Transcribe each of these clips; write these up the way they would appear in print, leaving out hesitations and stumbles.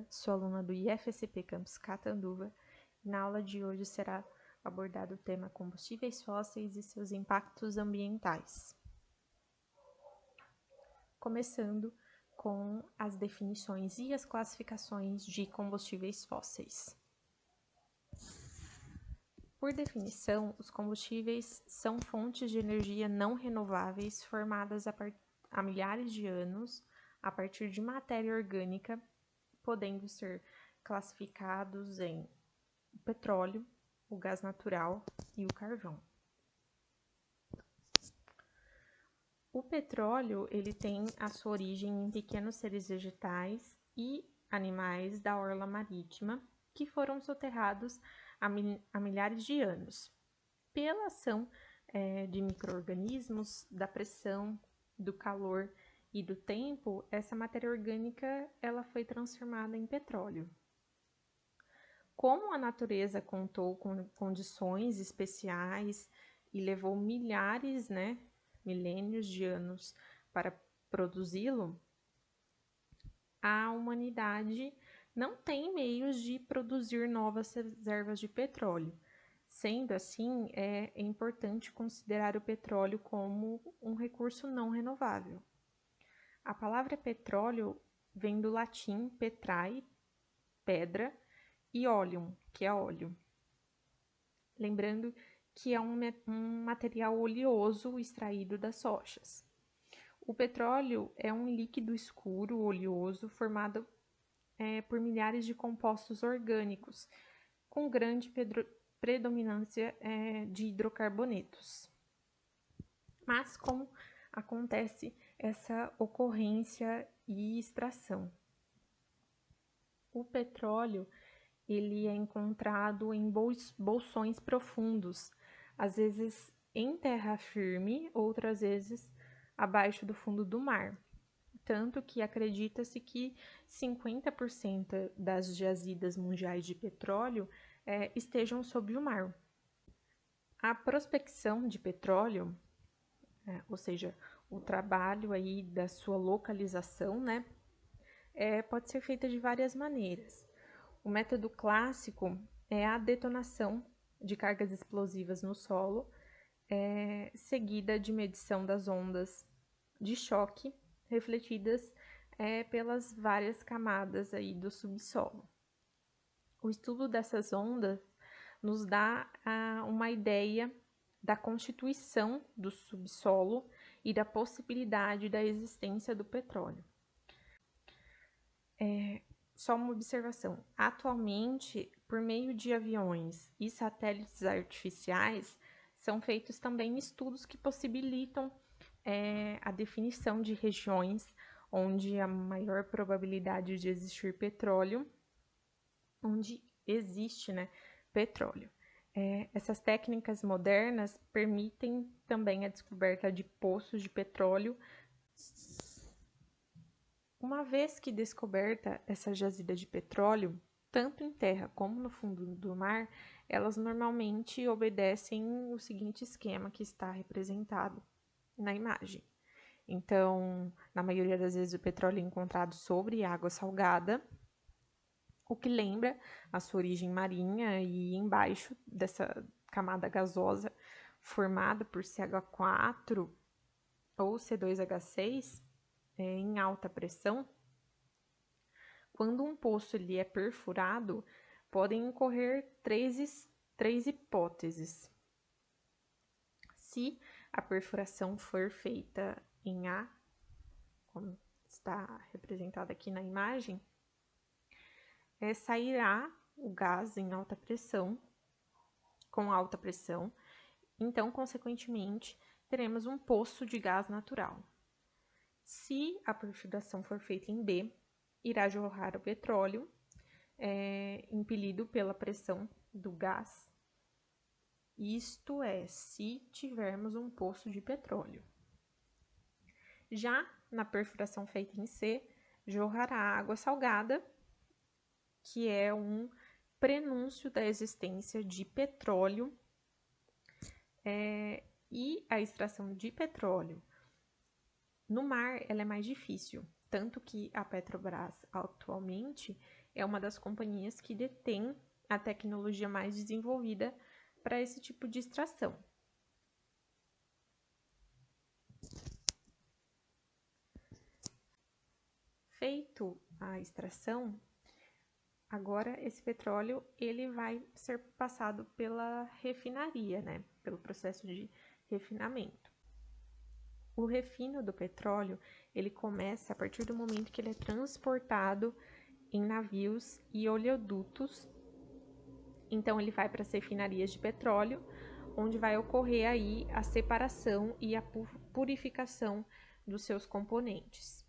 sou aluna do IFSP Campus Catanduva e na aula de hoje será abordado o tema combustíveis fósseis e seus impactos ambientais. Começando com as definições e as classificações de combustíveis fósseis. Por definição, os combustíveis são fontes de energia não renováveis formadas há milhares de anos a partir de matéria orgânica, podendo ser classificados em o petróleo, o gás natural e o carvão. O petróleo, ele tem a sua origem em pequenos seres vegetais e animais da orla marítima que foram soterrados há milhares de anos, pela ação de micro-organismos, da pressão, do calor e do tempo. Essa matéria orgânica ela foi transformada em petróleo. Como a natureza contou com condições especiais e levou milênios de anos para produzi-lo, a humanidade não tem meios de produzir novas reservas de petróleo. Sendo assim, é importante considerar o petróleo como um recurso não renovável. A palavra petróleo vem do latim petrae, pedra, e oleum, que é óleo. Lembrando que é um material oleoso extraído das rochas. O petróleo é um líquido escuro, oleoso, formado por milhares de compostos orgânicos, com grande predominância de hidrocarbonetos. Mas como acontece essa ocorrência e extração? O petróleo ele é encontrado em bolsões profundos, às vezes em terra firme, outras vezes abaixo do fundo do mar. Tanto que acredita-se que 50% das jazidas mundiais de petróleo estejam sob o mar. A prospecção de petróleo, ou seja, o trabalho aí da sua localização, pode ser feita de várias maneiras. O método clássico é a detonação de cargas explosivas no solo, seguida de medição das ondas de choque refletidas pelas várias camadas aí do subsolo. O estudo dessas ondas nos dá uma ideia da constituição do subsolo e da possibilidade da existência do petróleo. Só uma observação: atualmente, por meio de aviões e satélites artificiais, são feitos também estudos que possibilitam a definição de regiões onde há maior probabilidade de existir petróleo, onde existe petróleo. Essas técnicas modernas permitem também a descoberta de poços de petróleo. Uma vez que descoberta essa jazida de petróleo, tanto em terra como no fundo do mar, elas normalmente obedecem o seguinte esquema que está representado na imagem. Então, na maioria das vezes, o petróleo é encontrado sobre água salgada, o que lembra a sua origem marinha, e embaixo dessa camada gasosa formada por CH4 ou C2H6, em alta pressão. Quando um poço ele é perfurado, podem ocorrer três hipóteses. Se a perfuração for feita em A, como está representado aqui na imagem, sairá o gás em alta pressão, com alta pressão, então, consequentemente, teremos um poço de gás natural. Se a perfuração for feita em B, irá jorrar o petróleo, impelido pela pressão do gás. Isto é, se tivermos um poço de petróleo. Já na perfuração feita em C, jorrará água salgada, que é um prenúncio da existência de petróleo, e a extração de petróleo no mar ela é mais difícil, tanto que a Petrobras atualmente é uma das companhias que detém a tecnologia mais desenvolvida para esse tipo de extração. Feito a extração, agora esse petróleo ele vai ser passado pela refinaria, né? Pelo processo de refinamento. O refino do petróleo, ele começa a partir do momento que ele é transportado em navios e oleodutos. Então, ele vai para as refinarias de petróleo, onde vai ocorrer aí a separação e a purificação dos seus componentes.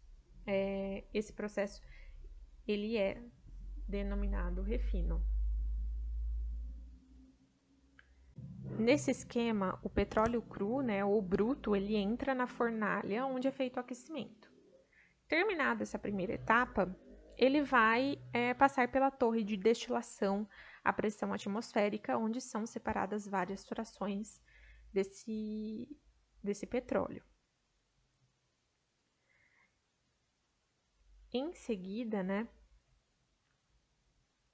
Esse processo, ele é denominado refino. Nesse esquema, o petróleo cru, né, ou bruto, ele entra na fornalha onde é feito o aquecimento. Terminada essa primeira etapa, ele vai passar pela torre de destilação à pressão atmosférica, onde são separadas várias frações desse petróleo. Em seguida, né,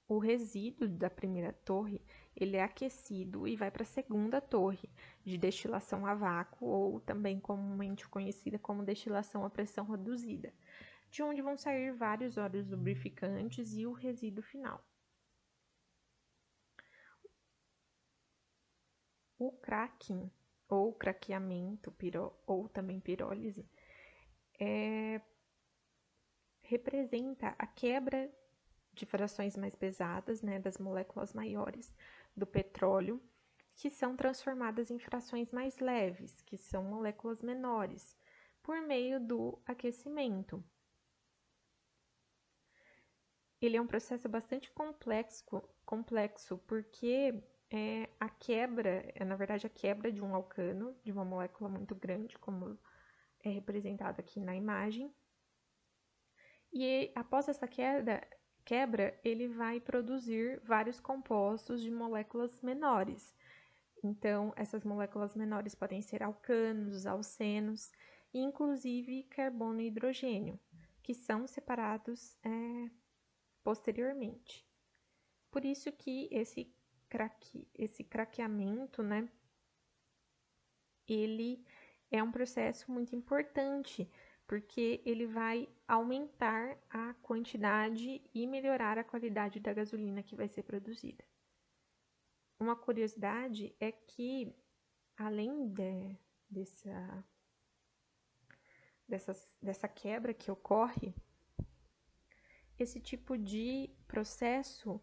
o resíduo da primeira torre ele é aquecido e vai para a segunda torre de destilação a vácuo, ou também comumente conhecida como destilação a pressão reduzida, de onde vão sair vários óleos lubrificantes e o resíduo final. O cracking, ou craqueamento, ou também pirólise, representa a quebra de frações mais pesadas, né, das moléculas maiores do petróleo, que são transformadas em frações mais leves, que são moléculas menores, por meio do aquecimento. Ele é um processo bastante complexo porque a quebra, na verdade, a quebra de um alcano, de uma molécula muito grande, como é representado aqui na imagem. E após essa quebra, ele vai produzir vários compostos de moléculas menores. Então, essas moléculas menores podem ser alcanos, alcenos e, inclusive, carbono e hidrogênio, que são separados posteriormente. Por isso que esse craqueamento, né, ele é um processo muito importante, porque ele vai aumentar a quantidade e melhorar a qualidade da gasolina que vai ser produzida. Uma curiosidade é que, além dessa quebra que ocorre, esse tipo de processo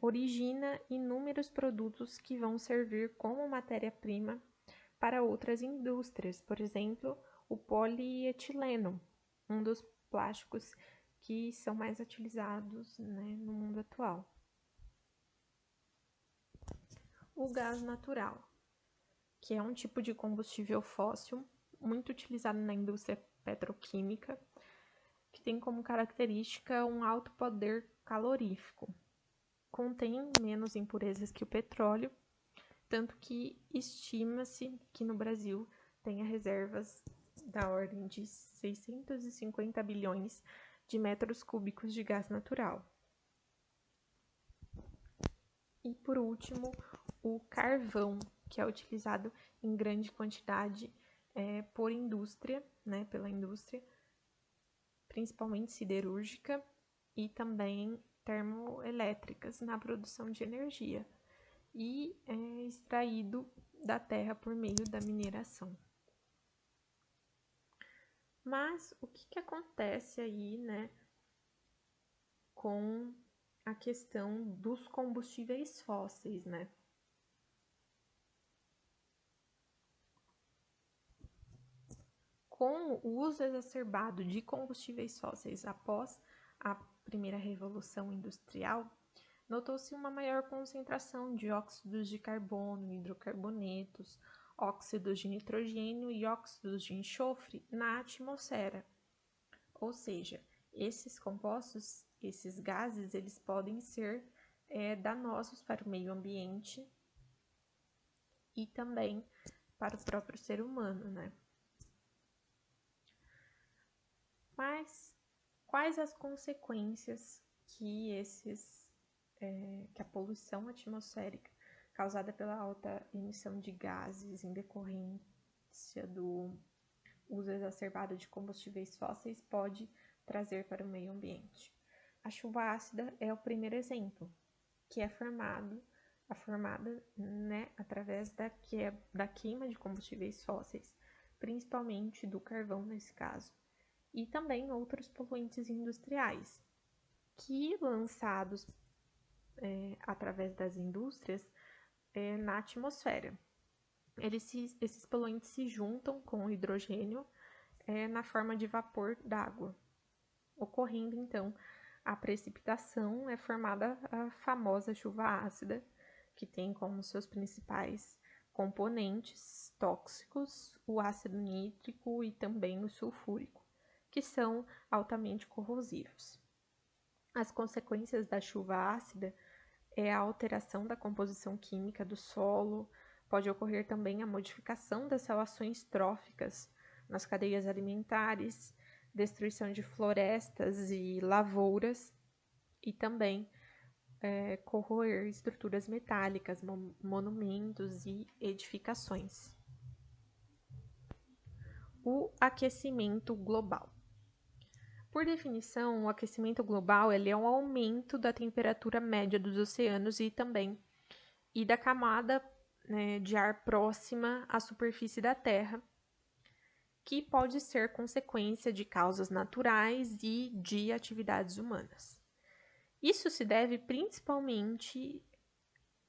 origina inúmeros produtos que vão servir como matéria-prima para outras indústrias, por exemplo, o polietileno, um dos plásticos que são mais utilizados, né, no mundo atual. O gás natural, que é um tipo de combustível fóssil muito utilizado na indústria petroquímica, que tem como característica um alto poder calorífico. Contém menos impurezas que o petróleo, tanto que estima-se que no Brasil tenha reservas da ordem de 650 bilhões de metros cúbicos de gás natural. E por último, o carvão, que é utilizado em grande quantidade por indústria, né, pela indústria, principalmente siderúrgica e também termoelétricas na produção de energia, e é extraído da terra por meio da mineração. Mas o que acontece aí, né, com a questão dos combustíveis fósseis, né? Com o uso exacerbado de combustíveis fósseis após a primeira revolução industrial, notou-se uma maior concentração de óxidos de carbono, hidrocarbonetos, óxidos de nitrogênio e óxidos de enxofre na atmosfera. Ou seja, esses compostos, esses gases, eles podem ser danosos para o meio ambiente e também para o próprio ser humano, né? Mas quais as consequências que que a poluição atmosférica causada pela alta emissão de gases em decorrência do uso exacerbado de combustíveis fósseis pode trazer para o meio ambiente. A chuva ácida é o primeiro exemplo, que é formada através da queima de combustíveis fósseis, principalmente do carvão nesse caso, e também outros poluentes industriais, que lançados através das indústrias na atmosfera. Esses poluentes se juntam com o hidrogênio na forma de vapor d'água, ocorrendo então a precipitação, é formada a famosa chuva ácida, que tem como seus principais componentes tóxicos o ácido nítrico e também o sulfúrico, que são altamente corrosivos. As consequências da chuva ácida é a alteração da composição química do solo, pode ocorrer também a modificação das relações tróficas nas cadeias alimentares, destruição de florestas e lavouras e também corroer estruturas metálicas, monumentos e edificações. O aquecimento global. Por definição, o aquecimento global é um aumento da temperatura média dos oceanos e da camada de ar próxima à superfície da Terra, que pode ser consequência de causas naturais e de atividades humanas. Isso se deve principalmente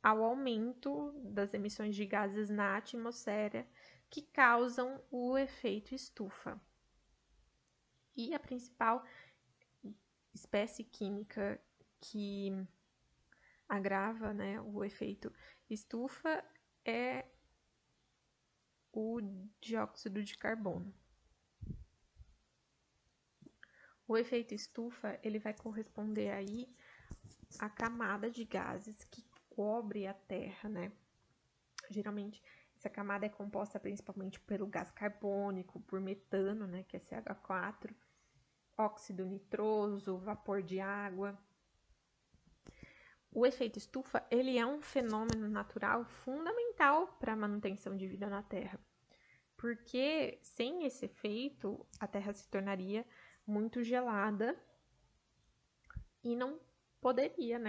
ao aumento das emissões de gases na atmosfera que causam o efeito estufa. E a principal espécie química que agrava o efeito estufa é o dióxido de carbono. O efeito estufa ele vai corresponder aí à camada de gases que cobre a Terra, Geralmente, essa camada é composta principalmente pelo gás carbônico, por metano, que é CH4, óxido nitroso, vapor de água. O efeito estufa ele é um fenômeno natural fundamental para a manutenção de vida na Terra, porque sem esse efeito a Terra se tornaria muito gelada e não poderia,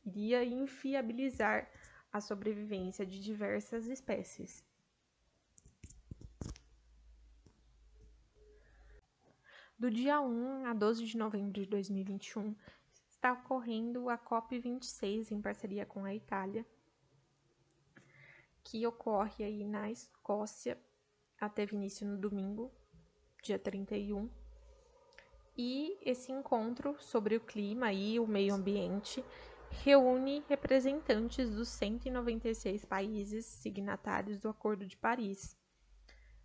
iria inviabilizar a sobrevivência de diversas espécies. Do dia 1 a 12 de novembro de 2021, está ocorrendo a COP26 em parceria com a Itália, que ocorre aí na Escócia, teve início no domingo, dia 31. E esse encontro sobre o clima e o meio ambiente reúne representantes dos 196 países signatários do Acordo de Paris.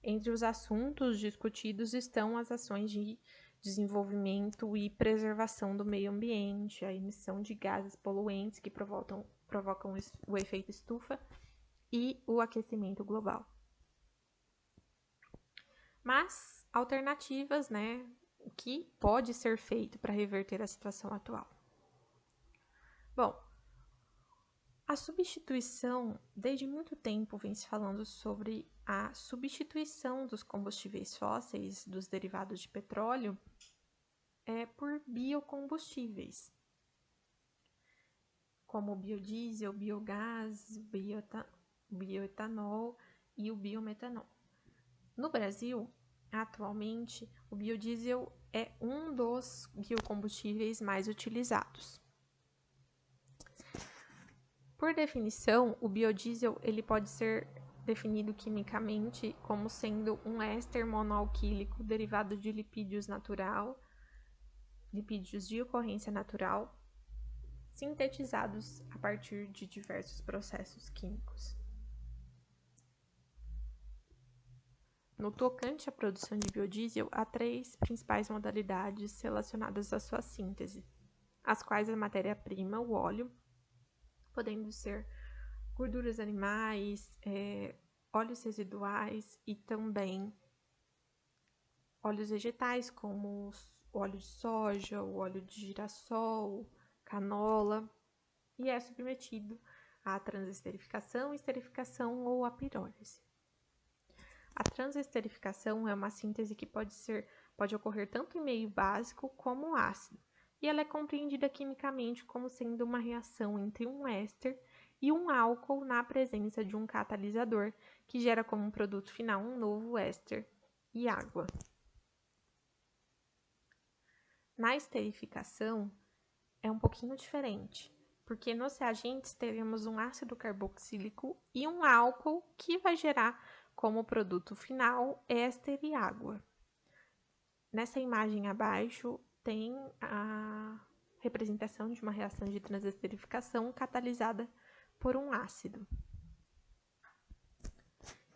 Entre os assuntos discutidos estão as ações de desenvolvimento e preservação do meio ambiente, a emissão de gases poluentes que provocam o efeito estufa e o aquecimento global. Mas alternativas, o que pode ser feito para reverter a situação atual? Bom, a substituição, desde muito tempo vem se falando sobre a substituição dos combustíveis fósseis, dos derivados de petróleo, por biocombustíveis, como o biodiesel, biogás, bioetanol e o biometanol. No Brasil, atualmente, o biodiesel é um dos biocombustíveis mais utilizados. Por definição, o biodiesel ele pode ser definido quimicamente como sendo um éster monoalquílico derivado de lipídios de ocorrência natural, sintetizados a partir de diversos processos químicos. No tocante à produção de biodiesel, há 3 principais modalidades relacionadas à sua síntese, as quais a matéria-prima, o óleo, podendo ser gorduras animais, óleos residuais e também óleos vegetais, como o óleo de soja, o óleo de girassol, canola, e é submetido à transesterificação, esterificação ou à pirólise. A transesterificação é uma síntese que pode ocorrer tanto em meio básico como ácido, e ela é compreendida quimicamente como sendo uma reação entre um éster e um álcool na presença de um catalisador, que gera como produto final um novo éster e água. Na esterificação, é um pouquinho diferente, porque nos reagentes teremos um ácido carboxílico e um álcool que vai gerar como produto final éster e água. Nessa imagem abaixo tem a representação de uma reação de transesterificação catalisada por um ácido.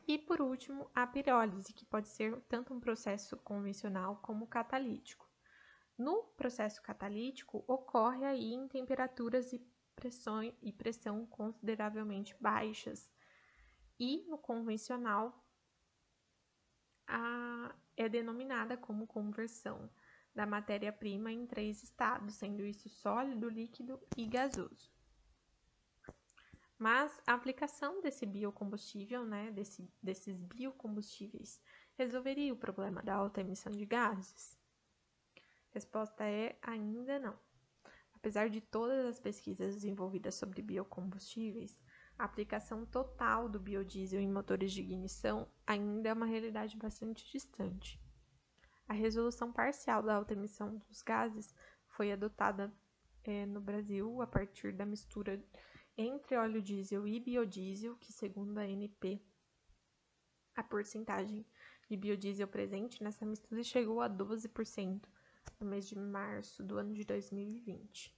E por último, a pirólise, que pode ser tanto um processo convencional como catalítico. No processo catalítico, ocorre aí em temperaturas e pressão consideravelmente baixas. E no convencional, é denominada como conversão da matéria-prima em 3 estados, sendo isso sólido, líquido e gasoso. Mas a aplicação desse biocombustível, desses biocombustíveis, resolveria o problema da alta emissão de gases? Resposta é ainda não. Apesar de todas as pesquisas desenvolvidas sobre biocombustíveis, a aplicação total do biodiesel em motores de ignição ainda é uma realidade bastante distante. A resolução parcial da alta emissão dos gases foi adotada no Brasil a partir da mistura entre óleo diesel e biodiesel, que segundo a ANP, a porcentagem de biodiesel presente nessa mistura chegou a 12%. No mês de março do ano de 2020.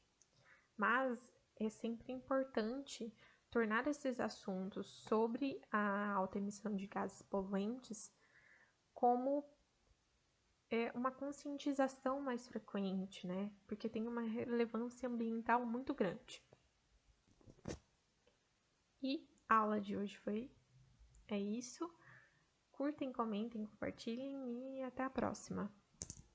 Mas é sempre importante tornar esses assuntos sobre a alta emissão de gases poluentes como uma conscientização mais frequente, né? Porque tem uma relevância ambiental muito grande. E a aula de hoje é isso. Curtem, comentem, compartilhem e até a próxima.